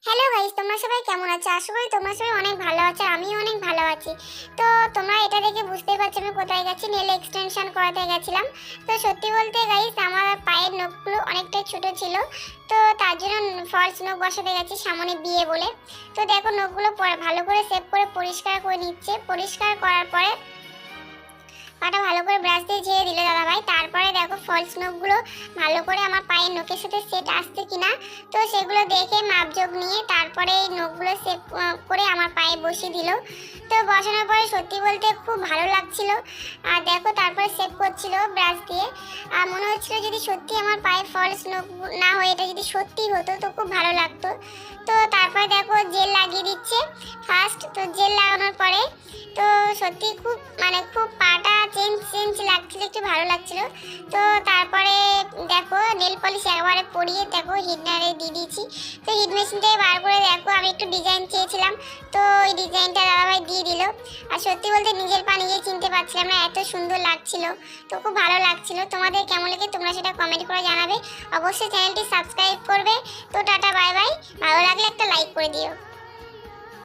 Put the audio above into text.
Hello guys, তোমরা সবাই কেমন আছো? আশা করি তোমরা সবাই অনেক ভালো আছো, আমিও অনেক ভালো আছি। তো তোমরা এটা দেখে বুঝতেই পারছো আমি কোথায় গেছি, নেল এক্সটেনশন করাতে গেছিলাম। তো সত্যি বলতে গাইস, আমার পায়ের নখগুলো অনেকটা ছোট ছিল, তো তার জন্য ফলস নখ বসাতে গেছি সামনে বিয়ে বলে। তো দেখো নখগুলো ভালো করে সেভ করে পরিষ্কার করে নিচ্ছে। পরিষ্কার করার পরে পাটা ভালো করে ব্রাশ দিয়ে ঝেড়ে দিল দাদাভাই। তারপরে দেখো ফলস নখগুলো ভালো করে আমার পায়ের নখের সাথে সেট আসছে কিনা, তো সেগুলো দেখে মাপজোক নিয়ে তারপরে এই নখগুলো সেট করে আমার পায়ে বসিয়ে দিল। তো বসানোর পরে সত্যি বলতে খুব ভালো লাগছিল। আর দেখো তারপরে সেভ করছিল ব্রাশ দিয়ে। আর মনে হচ্ছিল যদি সত্যি আমার পায়ে ফলস নখ না হয়ে এটা যদি সত্যি হতো তো খুব ভালো লাগতো। তো তারপরে দেখো জেল লাগিয়ে দিচ্ছে ফার্স্ট। তো জেল লাগানোর পরে তো সত্যি খুব খুব পাটা চেঞ্জ চেঞ্জ লাগছিল, একটু ভালো লাগছিল। তো তারপরে দেখো নেল পলিশ একবারে পরিয়ে দেখো হিটনারে দিয়ে দিয়েছি। তো হিট মেশিনটাই বার করে দেখো আমি একটু ডিজাইন চেয়েছিলাম, তো ওই ডিজাইনটা দাদাভাই দিয়ে দিল। আর সত্যি বলতে নিজের পা নিজে চিনতে পারছিলাম না, এত সুন্দর লাগছিল। তো খুব ভালো লাগছিল। তোমাদের কেমন লাগে তোমরা সেটা কমেন্ট করে জানাবে। অবশ্যই চ্যানেলটি সাবস্ক্রাইব করবে। তো টাটা বাই বাই। ভালো লাগলে একটা লাইক করে দিও।